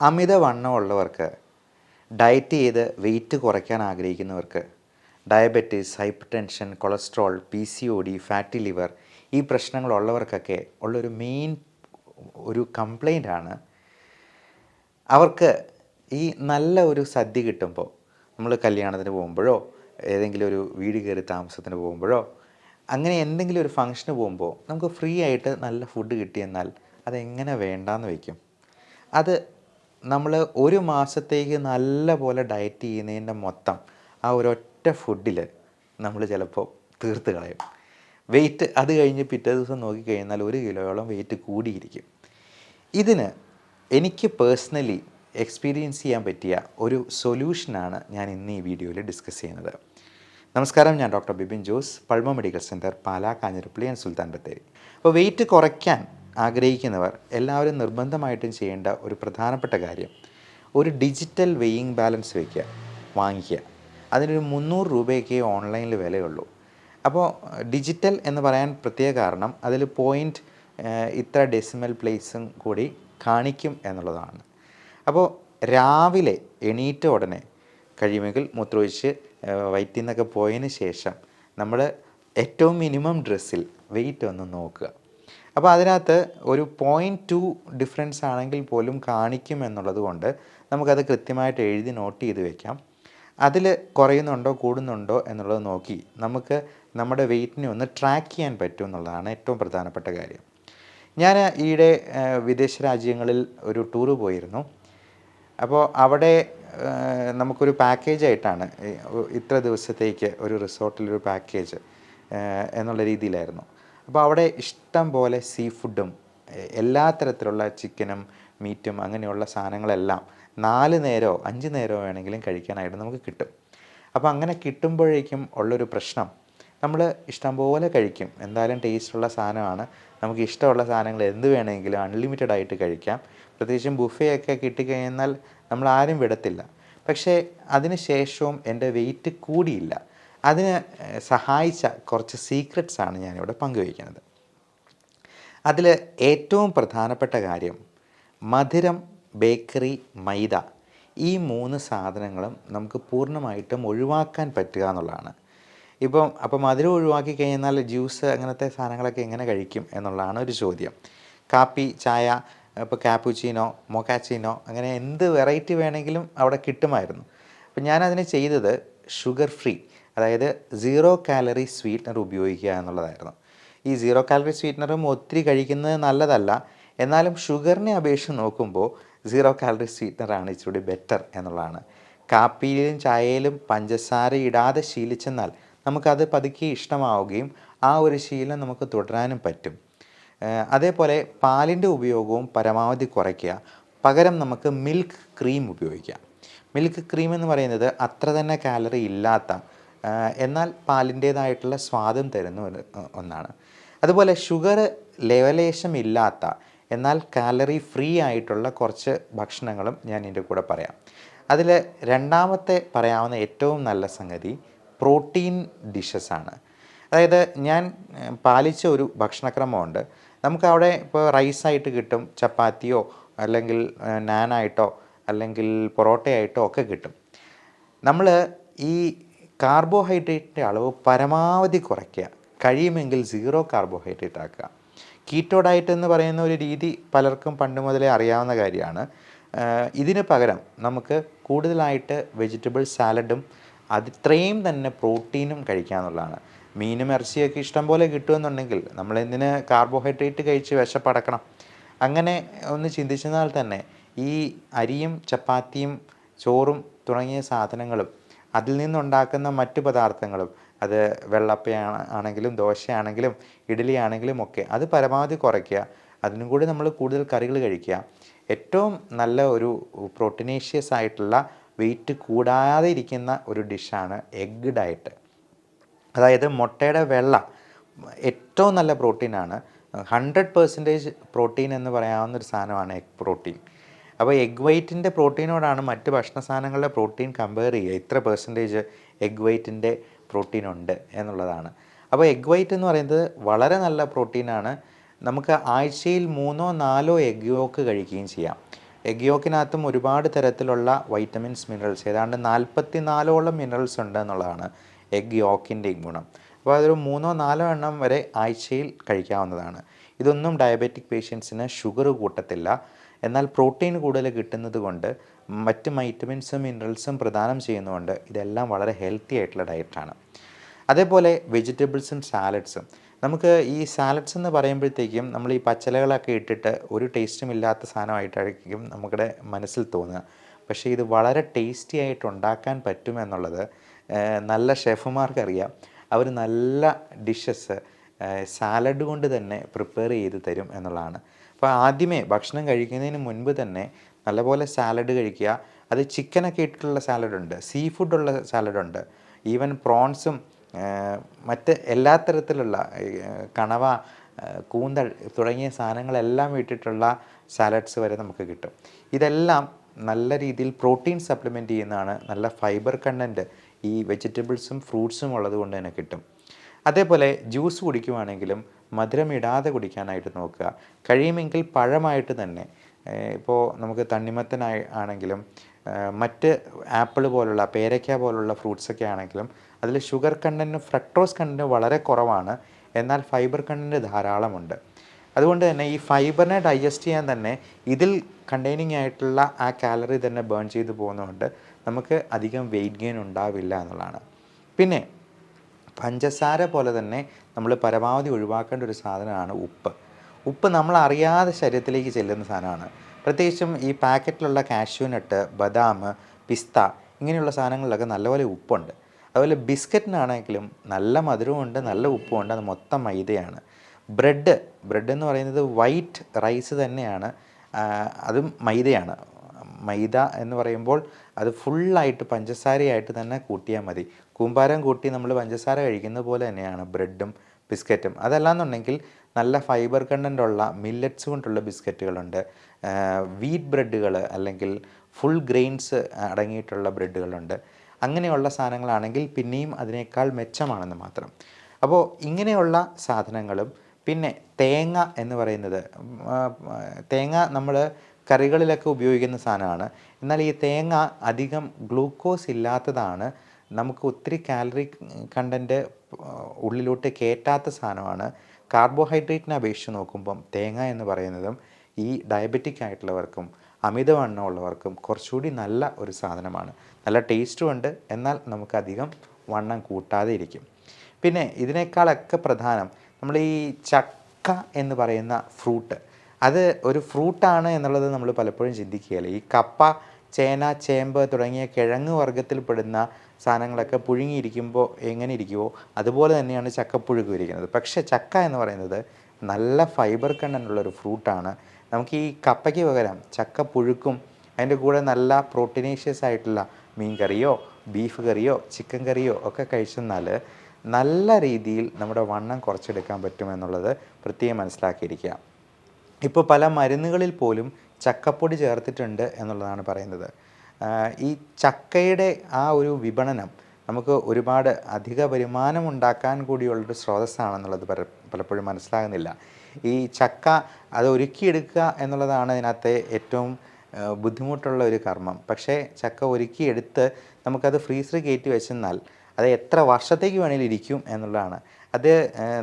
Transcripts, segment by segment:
അമിതവണ്ണമുള്ളവർക്ക്, diet ചെയ്ത് wait കുറയ്ക്കാൻ ആഗ്രഹിക്കുന്നവർക്ക്, diabetes, hyper tension, cholesterol, PCOD, fatty liver ഈ പ്രശ്നങ്ങളുള്ളവർക്കൊക്കെ ഉള്ളൊരു മെയിൻ കംപ്ലൈൻ്റാണ് അവർക്ക് ഈ നല്ല ഒരു സദ്യ കിട്ടുമ്പോൾ, നമ്മൾ കല്യാണത്തിന് പോകുമ്പോഴോ ഏതെങ്കിലും ഒരു വീട് കയറി താമസത്തിന് പോകുമ്പോഴോ അങ്ങനെ എന്തെങ്കിലും ഒരു ഫംഗ്ഷന് പോകുമ്പോൾ നമുക്ക് ഫ്രീ ആയിട്ട് നല്ല ഫുഡ് കിട്ടിയെന്നാൽ അതെങ്ങനെ വേണ്ടാന്ന് വയ്ക്കും. അത് നമ്മൾ ഒരു മാസത്തേക്ക് നല്ല പോലെ ഡയറ്റ് ചെയ്യുന്നതിൻ്റെ മൊത്തം ആ ഒരൊറ്റ ഫുഡിൽ നമ്മൾ ചിലപ്പോൾ തീർത്ത് കളയും. വെയിറ്റ് അത് കഴിഞ്ഞ് പിറ്റേ ദിവസം നോക്കിക്കഴിഞ്ഞാൽ 1 കിലോയോളം വെയിറ്റ് കൂടിയിരിക്കും. ഇതിന് എനിക്ക് പേഴ്സണലി എക്സ്പീരിയൻസ് ചെയ്യാൻ പറ്റിയ ഒരു സൊല്യൂഷനാണ് ഞാൻ ഇന്ന് ഈ വീഡിയോയിൽ ഡിസ്കസ് ചെയ്യുന്നത്. നമസ്കാരം, ഞാൻ doctor Bibin Jose, Pulma medical centre, Pala, Kanjirappally and Sultan Bathery. അപ്പോൾ വെയിറ്റ് കുറയ്ക്കാൻ ആഗ്രഹിക്കുന്നവർ എല്ലാവരും നിർബന്ധമായിട്ടും ചെയ്യേണ്ട ഒരു പ്രധാനപ്പെട്ട കാര്യം, ഒരു ഡിജിറ്റൽ വെയിങ് ബാലൻസ് വാങ്ങിക്കുക. അതിനൊരു 300 രൂപയൊക്കെ ഓൺലൈനിൽ വിലയുള്ളൂ. അപ്പോൾ ഡിജിറ്റൽ എന്ന് പറയാൻ പ്രത്യേക കാരണം അതിൽ പോയിൻറ്റ് ഇത്ര ഡെസിമൽ പ്ലേസും കൂടി കാണിക്കും എന്നുള്ളതാണ്. അപ്പോൾ രാവിലെ എണീറ്റ ഉടനെ കഴിയുമെങ്കിൽ മൂത്രമൊഴിച്ച് വയറ്റിൽ നിന്നൊക്കെ പോയതിന് ശേഷം നമ്മൾ ഏറ്റവും മിനിമം ഡ്രസ്സിൽ വെയിറ്റ് ഒന്ന് നോക്കുക. അപ്പോൾ അതിനകത്ത് ഒരു 0.2 ഡിഫറൻസ് ആണെങ്കിൽ പോലും കാണിക്കും എന്നുള്ളത് കൊണ്ട് നമുക്കത് കൃത്യമായിട്ട് എഴുതി നോട്ട് ചെയ്ത് വയ്ക്കാം. അതിൽ കുറയുന്നുണ്ടോ കൂടുന്നുണ്ടോ എന്നുള്ളത് നോക്കി നമുക്ക് നമ്മുടെ വെയിറ്റിനെ ഒന്ന് ട്രാക്ക് ചെയ്യാൻ പറ്റും എന്നുള്ളതാണ് ഏറ്റവും പ്രധാനപ്പെട്ട കാര്യം. ഞാൻ ഈയിടെ വിദേശ രാജ്യങ്ങളിൽ ഒരു ടൂറ് പോയിരുന്നു. അപ്പോൾ അവിടെ നമുക്കൊരു പാക്കേജായിട്ടാണ് ഇത്ര ദിവസത്തേക്ക് ഒരു റിസോർട്ടിലൊരു പാക്കേജ് എന്നുള്ള രീതിയിലായിരുന്നു. അപ്പോൾ അവിടെ ഇഷ്ടം പോലെ സീ ഫുഡും എല്ലാ തരത്തിലുള്ള ചിക്കനും മീറ്റും അങ്ങനെയുള്ള സാധനങ്ങളെല്ലാം 4 നേരമോ 5 നേരമോ വേണമെങ്കിലും കഴിക്കാനായിട്ട് നമുക്ക് കിട്ടും. അപ്പോൾ അങ്ങനെ കിട്ടുമ്പോഴേക്കും ഉള്ളൊരു പ്രശ്നം, നമ്മൾ ഇഷ്ടംപോലെ കഴിക്കും. എന്തായാലും ടേസ്റ്റുള്ള സാധനമാണ്, നമുക്ക് ഇഷ്ടമുള്ള സാധനങ്ങൾ എന്ത് വേണമെങ്കിലും അൺലിമിറ്റഡ് ആയിട്ട് കഴിക്കാം. പ്രത്യേകിച്ചും ബുഫേ കിട്ടിക്കഴിഞ്ഞാൽ നമ്മൾ ആരും വിടത്തില്ല. പക്ഷേ അതിന് ശേഷവും എൻ്റെ വെയിറ്റ് കൂടിയില്ല. അതിന് സഹായിച്ച കുറച്ച് സീക്രട്സാണ് ഞാനിവിടെ പങ്കുവയ്ക്കുന്നത്. അതിൽ ഏറ്റവും പ്രധാനപ്പെട്ട കാര്യം, മധുരം, ബേക്കറി, മൈദ ഈ 3 സാധനങ്ങളും നമുക്ക് പൂർണ്ണമായിട്ടും ഒഴിവാക്കാൻ പറ്റുക എന്നുള്ളതാണ്. അപ്പോൾ മധുരം ഒഴിവാക്കി കഴിഞ്ഞാൽ ജ്യൂസ് അങ്ങനത്തെ സാധനങ്ങളൊക്കെ എങ്ങനെ കഴിക്കും എന്നുള്ളതാണ് ഒരു ചോദ്യം. കാപ്പി, ചായ, ഇപ്പോൾ കാപ്പുച്ചീനോ, മൊക്കാച്ചിനോ അങ്ങനെ എന്ത് വെറൈറ്റി വേണമെങ്കിലും അവിടെ കിട്ടുമായിരുന്നു. അപ്പോൾ ഞാനതിന് ചെയ്തത് ഷുഗർ ഫ്രീ, അതായത് 0 കാലറി സ്വീറ്റ്നർ ഉപയോഗിക്കുക എന്നുള്ളതായിരുന്നു. ഈ 0 കാലറി സ്വീറ്റ്നറും ഒത്തിരി കഴിക്കുന്നത് നല്ലതല്ല, എന്നാലും ഷുഗറിനെ അപേക്ഷിച്ച് നോക്കുമ്പോൾ 0 കാലറി സ്വീറ്റ്നറാണ് ഇച്ചിരി ബെറ്റർ എന്നുള്ളതാണ്. കാപ്പിയിലും ചായയിലും പഞ്ചസാര ഇടാതെ ശീലിച്ചെന്നാൽ നമുക്കത് പതുക്കെ ഇഷ്ടമാവുകയും ആ ഒരു ശീലം നമുക്ക് തുടരാനും പറ്റും. അതേപോലെ പാലിൻ്റെ ഉപയോഗവും പരമാവധി കുറയ്ക്കുക. പകരം നമുക്ക് മിൽക്ക് ക്രീം ഉപയോഗിക്കാം. മിൽക്ക് ക്രീം എന്ന് പറയുന്നത് അത്ര തന്നെ കാലറി ഇല്ലാത്ത എന്നാൽ പാലിൻ്റേതായിട്ടുള്ള സ്വാദം തരുന്ന ഒന്നാണ്. അതുപോലെ ഷുഗർ ലെവലേശം ഇല്ലാത്ത എന്നാൽ കാലറി ഫ്രീ ആയിട്ടുള്ള കുറച്ച് ഭക്ഷണങ്ങളും ഞാൻ ഇതിൻ്റെ കൂടെ പറയാം. അതിൽ രണ്ടാമത്തെ പറയാവുന്ന ഏറ്റവും നല്ല സംഗതി പ്രോട്ടീൻ ഡിഷസാണ്. അതായത് ഞാൻ പാലിച്ച ഒരു ഭക്ഷണക്രമമുണ്ട്. നമുക്കവിടെ ഇപ്പോൾ റൈസായിട്ട് കിട്ടും, ചപ്പാത്തിയോ അല്ലെങ്കിൽ നാനായിട്ടോ അല്ലെങ്കിൽ പൊറോട്ടയായിട്ടോ ഒക്കെ കിട്ടും. നമ്മൾ ഈ കാർബോഹൈഡ്രേറ്റിൻ്റെ അളവ് പരമാവധി കുറയ്ക്കുക, കഴിയുമെങ്കിൽ 0 കാർബോഹൈഡ്രേറ്റ് ആക്കുക. കീറ്റോ ഡയറ്റ് എന്ന് പറയുന്ന ഒരു രീതി പലർക്കും പണ്ട് മുതലേ അറിയാവുന്ന കാര്യമാണ്. ഇതിന് പകരം നമുക്ക് കൂടുതലായിട്ട് വെജിറ്റബിൾ സാലഡും അതിത്രയും തന്നെ പ്രോട്ടീനും കഴിക്കാമെന്നുള്ളതാണ്. മീനും ഇറച്ചിയൊക്കെ ഇഷ്ടം പോലെ കിട്ടുമെന്നുണ്ടെങ്കിൽ നമ്മളെന്തിന് കാർബോഹൈഡ്രേറ്റ് കഴിച്ച് വിശപ്പടക്കണം? അങ്ങനെ ഒന്ന് ചിന്തിച്ചെന്നാൽ തന്നെ ഈ അരിയും ചപ്പാത്തിയും ചോറും തുടങ്ങിയ സാധനങ്ങളും അതിൽ നിന്നുണ്ടാക്കുന്ന മറ്റു പദാർത്ഥങ്ങളും, അത് ആണെങ്കിലും ദോശയാണെങ്കിലും ഇഡ്ഡലി ആണെങ്കിലും ഒക്കെ അത് പരമാവധി കുറയ്ക്കുക. അതിനും കൂടി നമ്മൾ കൂടുതൽ കറികൾ കഴിക്കുക. ഏറ്റവും നല്ല ഒരു പ്രോട്ടീനേഷ്യസ് ആയിട്ടുള്ള വെയിറ്റ് കൂടാതെ ഇരിക്കുന്ന ഒരു ഡിഷാണ് എഗ്ഗ് ഡയറ്റ്. അതായത് മുട്ടയുടെ വെള്ള ഏറ്റവും നല്ല പ്രോട്ടീനാണ്. 100% പ്രോട്ടീൻ എന്ന് പറയാവുന്നൊരു സാധനമാണ് എഗ് പ്രോട്ടീൻ. അപ്പോൾ എഗ് വൈറ്റിൻ്റെ പ്രോട്ടീനോടാണ് മറ്റ് ഭക്ഷണ സാധനങ്ങളുടെ പ്രോട്ടീൻ കമ്പയർ ചെയ്യുക. ഇത്ര പെർസെൻറ്റേജ് എഗ് വൈറ്റിൻ്റെ പ്രോട്ടീൻ ഉണ്ട് എന്നുള്ളതാണ്. അപ്പോൾ എഗ് വൈറ്റ് എന്ന് പറയുന്നത് വളരെ നല്ല പ്രോട്ടീനാണ്. നമുക്ക് ആഴ്ചയിൽ 3-4 എഗ് യോക്ക് കഴിക്കുകയും ചെയ്യാം. എഗ് യോക്കിനകത്തും ഒരുപാട് തരത്തിലുള്ള വൈറ്റമിൻസ്, മിനറൽസ്, ഏതാണ്ട് 44ഓളം മിനറൽസ് ഉണ്ട് എന്നുള്ളതാണ് എഗ് യോക്കിൻ്റെ ഗുണം. അപ്പോൾ അതൊരു 3-4 എണ്ണം വരെ ആഴ്ചയിൽ കഴിക്കാവുന്നതാണ്. ഇതൊന്നും ഡയബറ്റിക് പേഷ്യൻസിന് ഷുഗർ കൂട്ടത്തില്ല. എന്നാൽ പ്രോട്ടീൻ കൂടുതൽ കിട്ടുന്നത് കൊണ്ട് മറ്റ് വൈറ്റമിൻസും മിനറൽസും പ്രദാനം ചെയ്യുന്നതുകൊണ്ട് ഇതെല്ലാം വളരെ ഹെൽത്തി ആയിട്ടുള്ള ഡയറ്റാണ്. അതേപോലെ വെജിറ്റബിൾസും സാലഡ്സും. നമുക്ക് ഈ സാലഡ്സ് എന്ന് പറയുമ്പോഴത്തേക്കും നമ്മൾ ഈ പച്ചിലകളൊക്കെ ഇട്ടിട്ട് ഒരു ടേസ്റ്റും ഇല്ലാത്ത സാധനമായിട്ടായിരിക്കും നമ്മുടെ മനസ്സിൽ തോന്നുക. പക്ഷേ ഇത് വളരെ ടേസ്റ്റി ആയിട്ട് ഉണ്ടാക്കാൻ പറ്റുമെന്നുള്ളത് നല്ല ഷെഫുമാർക്കറിയാം. അവർ നല്ല ഡിഷസ് സാലഡ് കൊണ്ട് തന്നെ പ്രിപ്പയർ ചെയ്ത് തരും എന്നുള്ളതാണ്. അപ്പോൾ ആദ്യമേ ഭക്ഷണം കഴിക്കുന്നതിന് മുൻപ് തന്നെ നല്ലപോലെ സാലഡ് കഴിക്കുക. അത് ചിക്കനൊക്കെ ഇട്ടിട്ടുള്ള സാലഡുണ്ട്, സീ ഫുഡുള്ള സാലഡുണ്ട്, ഈവൻ പ്രോൺസും മറ്റ് എല്ലാ തരത്തിലുള്ള കണവ, കൂന്തൽ തുടങ്ങിയ സാധനങ്ങളെല്ലാം ഇട്ടിട്ടുള്ള സാലഡ്സ് വരെ നമുക്ക് കിട്ടും. ഇതെല്ലാം നല്ല രീതിയിൽ പ്രോട്ടീൻ സപ്ലിമെൻറ്റ് ചെയ്യുന്നതാണ്. നല്ല ഫൈബർ കണ്ടൻറ്റ് ഈ വെജിറ്റബിൾസും ഫ്രൂട്ട്സും ഉള്ളത് കൊണ്ട് തന്നെ കിട്ടും. അതേപോലെ ജ്യൂസ് കുടിക്കുവാണെങ്കിലും മധുരമിടാതെ കുടിക്കാനായിട്ട് നോക്കുക. കഴിയുമെങ്കിൽ പഴമായിട്ട് തന്നെ, ഇപ്പോൾ നമുക്ക് തണ്ണിമത്തനായി ആണെങ്കിലും മറ്റ് ആപ്പിൾ പോലുള്ള, പേരയ്ക്ക പോലുള്ള ഫ്രൂട്ട്സൊക്കെ ആണെങ്കിലും അതിൽ ഷുഗർ കണ്ടൻറ്റും ഫ്രക്ടോസ് കണ്ടൻറ്റും വളരെ കുറവാണ്. എന്നാൽ ഫൈബർ കണ്ടൻറ്റ് ധാരാളമുണ്ട്. അതുകൊണ്ട് തന്നെ ഈ ഫൈബറിനെ ഡൈജസ്റ്റ് ചെയ്യാൻ തന്നെ ഇതിൽ കണ്ടെയ്നിങ് ആയിട്ടുള്ള ആ കാലറി തന്നെ ബേൺ ചെയ്ത് പോകുന്നതുകൊണ്ട് നമുക്ക് അധികം വെയിറ്റ് ഗെയിൻ ഉണ്ടാവില്ല എന്നുള്ളതാണ്. പിന്നെ പഞ്ചസാര പോലെ തന്നെ നമ്മൾ പരമാവധി ഒഴിവാക്കേണ്ട ഒരു സാധനമാണ് ഉപ്പ്. ഉപ്പ് നമ്മൾ അറിയാതെ ശരീരത്തിലേക്ക് ചെല്ലുന്ന സാധനമാണ്. പ്രത്യേകിച്ചും ഈ പാക്കറ്റിലുള്ള കാഷ്യൂനട്ട്, ബദാം, പിസ്ത ഇങ്ങനെയുള്ള സാധനങ്ങളിലൊക്കെ നല്ലപോലെ ഉപ്പുണ്ട്. അതുപോലെ ബിസ്ക്കറ്റിനാണെങ്കിലും നല്ല മധുരമുണ്ട്, നല്ല ഉപ്പുമുണ്ട്. അത് മൊത്തം മൈദയാണ്. ബ്രെഡ് എന്ന് പറയുന്നത് വൈറ്റ് റൈസ് തന്നെയാണ്, അതും മൈദയാണ്. മൈദ എന്ന് പറയുമ്പോൾ അത് ഫുള്ളായിട്ട് പഞ്ചസാരയായിട്ട് തന്നെ കൂട്ടിയാൽ മതി. കൂമ്പാരം കൂട്ടി നമ്മൾ പഞ്ചസാര കഴിക്കുന്ന പോലെ തന്നെയാണ് ബ്രെഡും ബിസ്ക്കറ്റും. അതല്ലാന്നുണ്ടെങ്കിൽ നല്ല ഫൈബർ കണ്ടൻ്റുള്ള മില്ലറ്റ്സ് കൊണ്ടുള്ള ബിസ്ക്കറ്റുകളുണ്ട്, വീറ്റ് ബ്രെഡുകൾ അല്ലെങ്കിൽ ഫുൾ ഗ്രെയിൻസ് അടങ്ങിയിട്ടുള്ള ബ്രെഡുകളുണ്ട്. അങ്ങനെയുള്ള സാധനങ്ങളാണെങ്കിൽ പിന്നെയും അതിനേക്കാൾ മെച്ചമാണെന്ന് മാത്രം. അപ്പോൾ ഇങ്ങനെയുള്ള സാധനങ്ങളും പിന്നെ തേങ്ങ എന്ന് പറയുന്നത്, തേങ്ങ നമ്മൾ കറികളിലൊക്കെ ഉപയോഗിക്കുന്ന സാധനമാണ്. എന്നാൽ ഈ തേങ്ങ അധികം ഗ്ലൂക്കോസ് ഇല്ലാത്തതാണ്. നമുക്ക് ഒത്തിരി കാലറി കണ്ടൻറ്റ് ഉള്ളിലോട്ട് കയറ്റാത്ത സാധനമാണ്. കാർബോഹൈഡ്രേറ്റിനെ അപേക്ഷിച്ച് നോക്കുമ്പം തേങ്ങ എന്ന് പറയുന്നതും ഈ ഡയബറ്റിക് ആയിട്ടുള്ളവർക്കും അമിതവണ്ണമുള്ളവർക്കും കുറച്ചുകൂടി നല്ല ഒരു സാധനമാണ്. നല്ല ടേസ്റ്റും ഉണ്ട്, എന്നാൽ നമുക്കധികം വണ്ണം കൂട്ടാതെ ഇരിക്കും. പിന്നെ ഇതിനേക്കാളൊക്കെ പ്രധാനം നമ്മൾ ഈ ചക്ക എന്ന് പറയുന്ന ഫ്രൂട്ട്, അത് ഒരു ഫ്രൂട്ടാണ് എന്നുള്ളത് നമ്മൾ പലപ്പോഴും ചിന്തിക്കുകയില്ല. ഈ കപ്പ, ചേന, ചേമ്പ് തുടങ്ങിയ കിഴങ്ങ് വർഗ്ഗത്തിൽപ്പെടുന്ന സാധനങ്ങളൊക്കെ പുഴുങ്ങിയിരിക്കുമ്പോൾ എങ്ങനെ ഇരിക്കുമോ അതുപോലെ തന്നെയാണ് ചക്കപ്പുഴുക്കും ഇരിക്കുന്നത്. പക്ഷേ ചക്ക എന്ന് പറയുന്നത് നല്ല ഫൈബർ കണ്ടൻ്റുള്ളൊരു ഫ്രൂട്ടാണ്. നമുക്ക് ഈ കപ്പയ്ക്ക് പകരം ചക്കപ്പുഴുക്കും അതിൻ്റെ കൂടെ നല്ല പ്രോട്ടീനേഷ്യസ് ആയിട്ടുള്ള മീൻ കറിയോ ബീഫ് കറിയോ ചിക്കൻ കറിയോ ഒക്കെ കഴിച്ചെന്നാൽ നല്ല രീതിയിൽ നമ്മുടെ വണ്ണം കുറച്ചെടുക്കാൻ പറ്റുമെന്നുള്ളത് പ്രത്യേകം മനസ്സിലാക്കിയിരിക്കുക. ഇപ്പോൾ പല മരുന്നുകളിൽ പോലും ചക്കപ്പൊടി ചേർത്തിട്ടുണ്ട് എന്നുള്ളതാണ് പറയുന്നത്. ഈ ചക്കയുടെ ആ ഒരു വിപണനം നമുക്ക് ഒരുപാട് അധിക വരുമാനം ഉണ്ടാക്കാൻ കൂടിയുള്ളൊരു സ്രോതസ്സാണെന്നുള്ളത് പലപ്പോഴും മനസ്സിലാകുന്നില്ല. ഈ ചക്ക അത് ഒരുക്കിയെടുക്കുക എന്നുള്ളതാണ് ഇതിനകത്തെ ഏറ്റവും ബുദ്ധിമുട്ടുള്ള ഒരു കർമ്മം. പക്ഷേ ചക്ക ഒരുക്കിയെടുത്ത് നമുക്കത് ഫ്രീസറിൽ കയറ്റി വെച്ചെന്നാൽ അത് എത്ര വർഷത്തേക്ക് വേണമെങ്കിലും ഇരിക്കും എന്നുള്ളതാണ്. അത്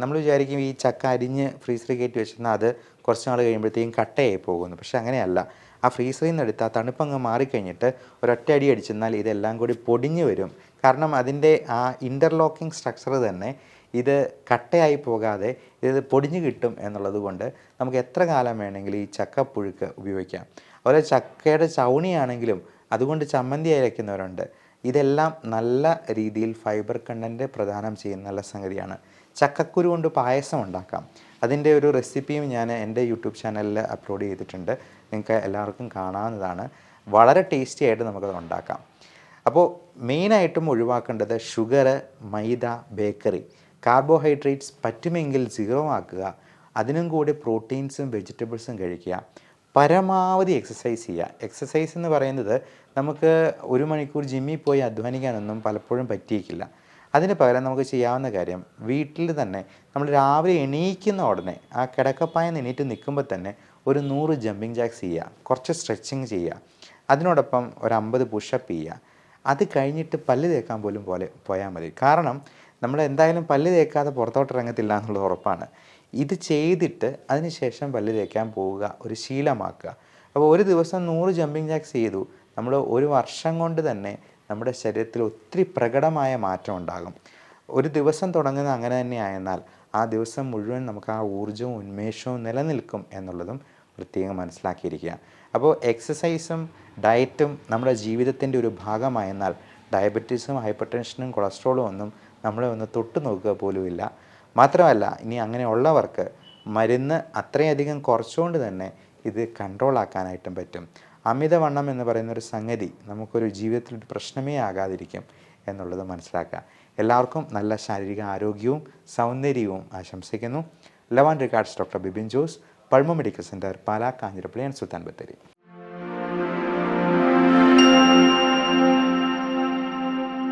നമ്മൾ വിചാരിക്കും ഈ ചക്ക അരിഞ്ഞ് ഫ്രീസറിൽ കയറ്റി വെച്ചെന്നാൽ അത് കുറച്ച് നാൾ കഴിയുമ്പോഴത്തേക്കും കട്ടയായി പോകുന്നു. പക്ഷേ അങ്ങനെയല്ല. ആ ഫ്രീസറിൽ നിന്ന് എടുത്താൽ തണുപ്പങ്ങ് മാറിക്കഴിഞ്ഞിട്ട് ഒരൊറ്റ അടി അടിച്ചെന്നാൽ ഇതെല്ലാം കൂടി പൊടിഞ്ഞ് വരും. കാരണം അതിൻ്റെ ആ ഇൻ്റർലോക്കിംഗ് സ്ട്രക്ചർ തന്നെ ഇത് കട്ടയായി പോകാതെ ഇത് പൊടിഞ്ഞ് കിട്ടും എന്നുള്ളത് കൊണ്ട് നമുക്ക് എത്ര കാലം വേണമെങ്കിലും ഈ ചക്കപ്പുഴുക്ക് ഉപയോഗിക്കാം. അതുപോലെ ചക്കയുടെ ചവണിയാണെങ്കിലും അതുകൊണ്ട് ചമ്മന്തി അരയ്ക്കുന്നവരുണ്ട്. ഇതെല്ലാം നല്ല രീതിയിൽ ഫൈബർ കണ്ടൻറ്റ് പ്രദാനം ചെയ്യുന്ന നല്ല സംഗതിയാണ്. ചക്കക്കുരു കൊണ്ട് പായസം ഉണ്ടാക്കാം. അതിൻ്റെ ഒരു റെസിപ്പിയും ഞാൻ എൻ്റെ യൂട്യൂബ് ചാനലിൽ അപ്ലോഡ് ചെയ്തിട്ടുണ്ട്. നിങ്ങൾക്ക് എല്ലാവർക്കും കാണാവുന്നതാണ്. വളരെ ടേസ്റ്റി ആയിട്ട് നമുക്കത് ഉണ്ടാക്കാം. അപ്പോൾ മെയിനായിട്ടും ഒഴിവാക്കേണ്ടത് ഷുഗർ, മൈദ, ബേക്കറി, കാർബോഹൈഡ്രേറ്റ്സ് പറ്റുമെങ്കിൽ 0 ആക്കുക. അതിനും കൂടി പ്രോട്ടീൻസും വെജിറ്റബിൾസും കഴിക്കുക. പരമാവധി എക്സസൈസ് ചെയ്യുക. എക്സസൈസ് എന്ന് പറയുന്നത് നമുക്ക് 1 മണിക്കൂർ ജിമ്മിൽ പോയി അധ്വാനിക്കാനൊന്നും പലപ്പോഴും പറ്റിയേക്കില്ല. അതിന് പകരം നമുക്ക് ചെയ്യാവുന്ന കാര്യം വീട്ടിൽ തന്നെ നമ്മൾ രാവിലെ എണീക്കുന്ന ഉടനെ ആ കിടക്കപ്പായ എണീറ്റ് നിൽക്കുമ്പോൾ തന്നെ ഒരു 100 ജമ്പിങ് ജാക്സ് ചെയ്യുക, കുറച്ച് സ്ട്രെച്ചിങ് ചെയ്യുക, അതിനോടൊപ്പം ഒരു 50 പുഷപ്പ് ചെയ്യുക. അത് കഴിഞ്ഞിട്ട് പല്ല് തേക്കാൻ പോലും പോയാൽ മതി. കാരണം നമ്മൾ എന്തായാലും പല്ല് തേക്കാതെ പുറത്തോട്ട് ഇറങ്ങത്തില്ല എന്നുള്ളത് ഉറപ്പാണ്. ഇത് ചെയ്തിട്ട് അതിന് ശേഷം പല്ല് തേക്കാൻ പോവുക, ഒരു ശീലമാക്കുക. അപ്പോൾ ഒരു ദിവസം 100 ജമ്പിങ് ജാക്സ് ചെയ്തു, നമ്മൾ ഒരു വർഷം കൊണ്ട് തന്നെ നമ്മുടെ ശരീരത്തിൽ ഒത്തിരി പ്രകടമായ മാറ്റം ഉണ്ടാകും. ഒരു ദിവസം തുടങ്ങുന്നത് അങ്ങനെ തന്നെ ആയെന്നാൽ ആ ദിവസം മുഴുവൻ നമുക്ക് ആ ഊർജ്ജവും ഉന്മേഷവും നിലനിൽക്കും എന്നുള്ളതും പ്രത്യേകം മനസ്സിലാക്കിയിരിക്കുക. അപ്പോൾ എക്സസൈസും ഡയറ്റും നമ്മുടെ ജീവിതത്തിൻ്റെ ഒരു ഭാഗമായെന്നാൽ ഡയബറ്റീസും ഹൈപ്പർ ടെൻഷനും കൊളസ്ട്രോളും ഒന്നും നമ്മളെ ഒന്ന് തൊട്ട് നോക്കുക പോലുമില്ല. മാത്രമല്ല ഇനി അങ്ങനെയുള്ളവർക്ക് മരുന്ന് അത്രയധികം കുറച്ചുകൊണ്ട് തന്നെ ഇത് കൺട്രോൾ ആക്കാനായിട്ടും പറ്റും. അമിതവണ്ണം എന്ന് പറയുന്നൊരു സംഗതി നമുക്കൊരു ജീവിതത്തിൽ ഒരു പ്രശ്നമേ ആകാതിരിക്കും എന്നുള്ളത് മനസ്സിലാക്കുക. എല്ലാവർക്കും നല്ല ശാരീരിക ആരോഗ്യവും സൗന്ദര്യവും ആശംസിക്കുന്നു. Love and regards doctor Bibin Jose, Pulma medical centre, Pala, Kanjirappally and Sultan Bathery.